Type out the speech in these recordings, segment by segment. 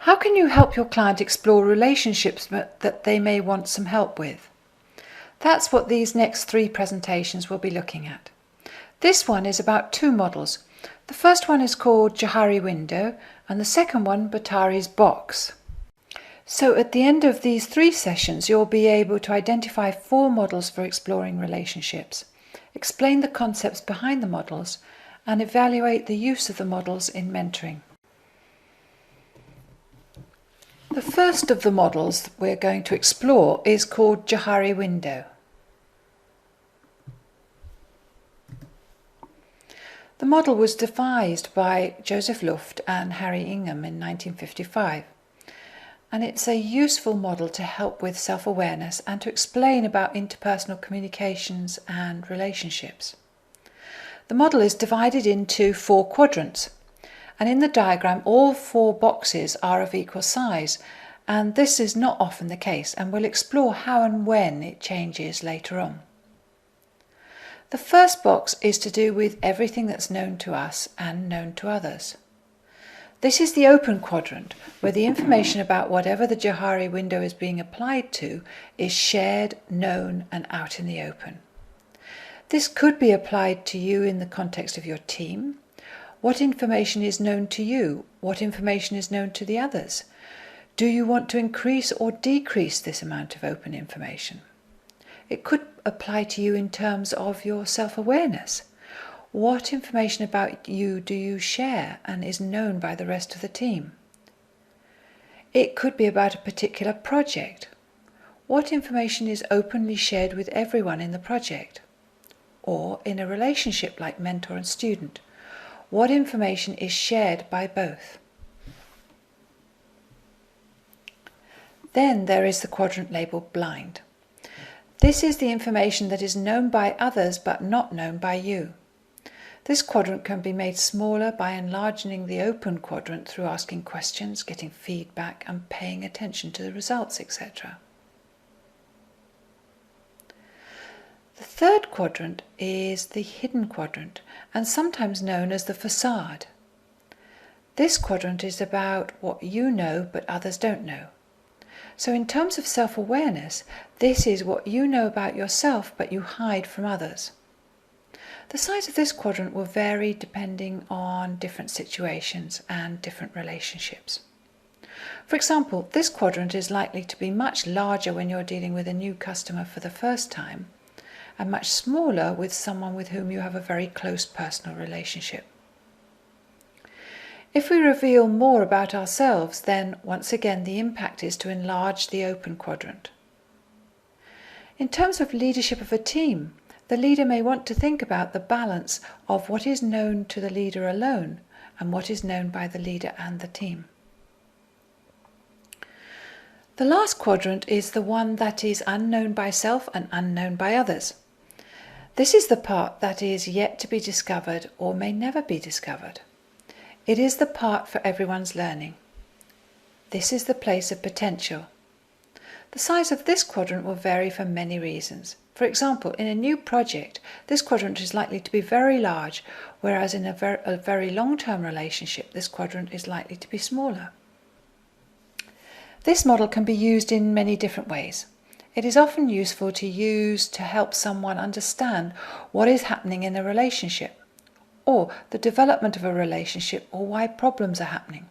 How can you help your client explore relationships that they may want some help with? That's what these next 3 presentations will be looking at. This one is about 2 models. The first one is called Johari Window and the second one Bottari's Box. So at the end of these 3 sessions you'll be able to identify 4 models for exploring relationships, explain the concepts behind the models and evaluate the use of the models in mentoring. The first of the models that we're going to explore is called Johari Window. The model was devised by Joseph Luft and Harry Ingham in 1955, and it's a useful model to help with self-awareness and to explain about interpersonal communications and relationships. The model is divided into 4 quadrants, and in the diagram all 4 boxes are of equal size, and this is not often the case, and we'll explore how and when it changes later on. The first box is to do with everything that's known to us and known to others. This is the open quadrant, where the information about whatever the Johari window is being applied to is shared, known and out in the open. This could be applied to you in the context of your team. What information is known to you? What information is known to the others? Do you want to increase or decrease this amount of open information? It could apply to you in terms of your self-awareness. What information about you do you share and is known by the rest of the team? It could be about a particular project. What information is openly shared with everyone in the project? Or in a relationship like mentor and student, what information is shared by both? Then there is the quadrant labelled blind. This is the information that is known by others but not known by you. This quadrant can be made smaller by enlarging the open quadrant through asking questions, getting feedback and paying attention to the results, etc. The third quadrant is the hidden quadrant and sometimes known as the facade. This quadrant is about what you know but others don't know. So in terms of self-awareness, this is what you know about yourself but you hide from others. The size of this quadrant will vary depending on different situations and different relationships. For example, this quadrant is likely to be much larger when you're dealing with a new customer for the first time, and much smaller with someone with whom you have a very close personal relationship. If we reveal more about ourselves, then once again the impact is to enlarge the open quadrant. In terms of leadership of a team, the leader may want to think about the balance of what is known to the leader alone and what is known by the leader and the team. The last quadrant is the one that is unknown by self and unknown by others. This is the part that is yet to be discovered or may never be discovered. It is the part for everyone's learning. This is the place of potential. The size of this quadrant will vary for many reasons. For example, in a new project, this quadrant is likely to be very large, whereas in a very long-term relationship, this quadrant is likely to be smaller. This model can be used in many different ways. It is often useful to use to help someone understand what is happening in a relationship, or the development of a relationship, or why problems are happening.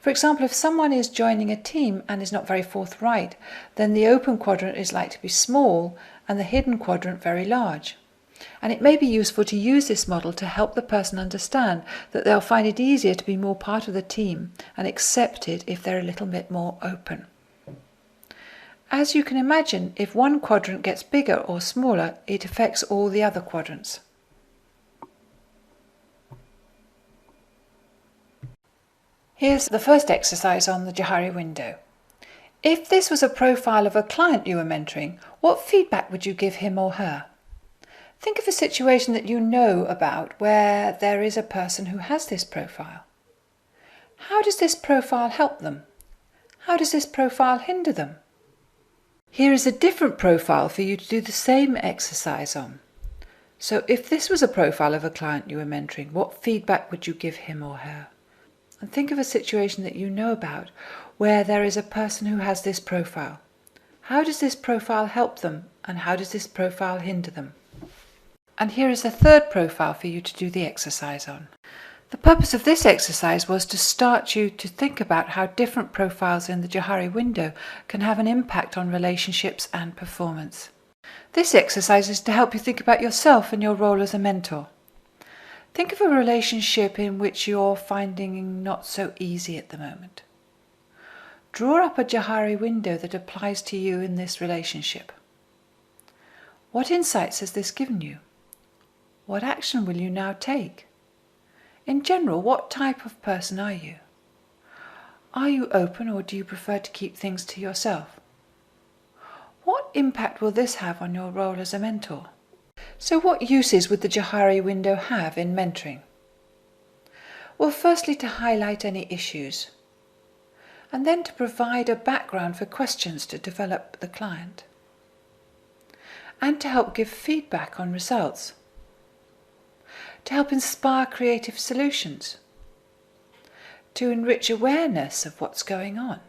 For example, if someone is joining a team and is not very forthright, then the open quadrant is likely to be small and the hidden quadrant very large. And it may be useful to use this model to help the person understand that they'll find it easier to be more part of the team and accepted if they're a little bit more open. As you can imagine, if one quadrant gets bigger or smaller, it affects all the other quadrants. Here's the first exercise on the Johari window. If this was a profile of a client you were mentoring, what feedback would you give him or her? Think of a situation that you know about where there is a person who has this profile. How does this profile help them? How does this profile hinder them? Here is a different profile for you to do the same exercise on. So if this was a profile of a client you were mentoring, what feedback would you give him or her? And think of a situation that you know about where there is a person who has this profile. How does this profile help them, and how does this profile hinder them? And here is a third profile for you to do the exercise on. The purpose of this exercise was to start you to think about how different profiles in the Johari window can have an impact on relationships and performance. This exercise is to help you think about yourself and your role as a mentor. Think of a relationship in which you're finding not so easy at the moment. Draw up a Johari window that applies to you in this relationship. What insights has this given you? What action will you now take? In general, what type of person are you? Are you open, or do you prefer to keep things to yourself? What impact will this have on your role as a mentor? So what uses would the Johari window have in mentoring? Well, firstly, to highlight any issues, and then to provide a background for questions to develop the client, and to help give feedback on results, to help inspire creative solutions, to enrich awareness of what's going on,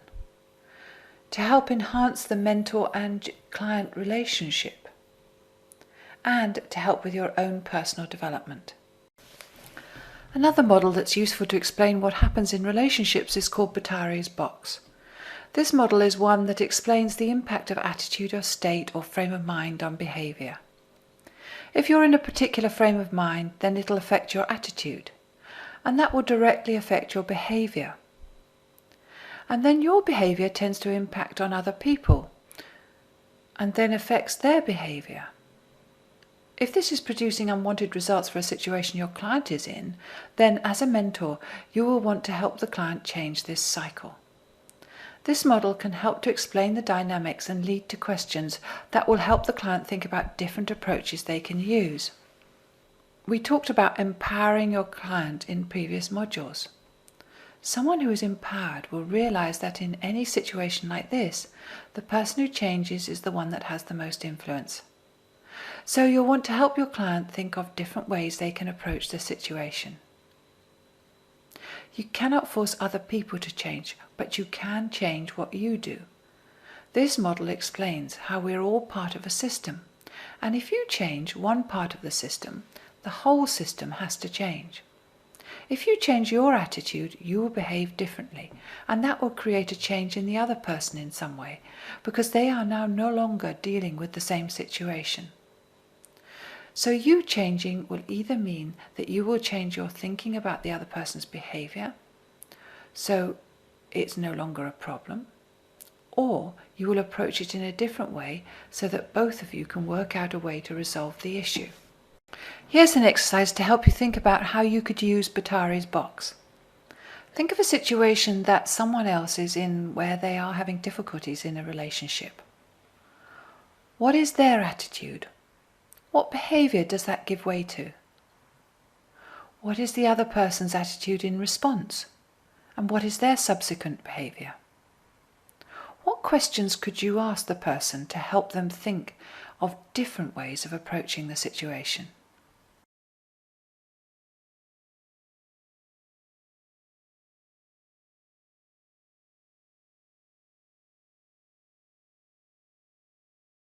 to help enhance the mentor and client relationship, and to help with your own personal development. Another model that's useful to explain what happens in relationships is called Batari's box. This model is one that explains the impact of attitude or state or frame of mind on behaviour. If you're in a particular frame of mind, then it'll affect your attitude, and that will directly affect your behaviour. And then your behaviour tends to impact on other people, and then affects their behaviour. If this is producing unwanted results for a situation your client is in, then as a mentor, you will want to help the client change this cycle. This model can help to explain the dynamics and lead to questions that will help the client think about different approaches they can use. We talked about empowering your client in previous modules. Someone who is empowered will realize that in any situation like this, the person who changes is the one that has the most influence. So you'll want to help your client think of different ways they can approach the situation. You cannot force other people to change, but you can change what you do. This model explains how we're all part of a system, and if you change one part of the system, the whole system has to change. If you change your attitude, you will behave differently, and that will create a change in the other person in some way, because they are now no longer dealing with the same situation. So you changing will either mean that you will change your thinking about the other person's behaviour, so it's no longer a problem, or you will approach it in a different way so that both of you can work out a way to resolve the issue. Here's an exercise to help you think about how you could use Batari's box. Think of a situation that someone else is in where they are having difficulties in a relationship. What is their attitude? What behaviour does that give way to? What is the other person's attitude in response? And what is their subsequent behaviour? What questions could you ask the person to help them think of different ways of approaching the situation?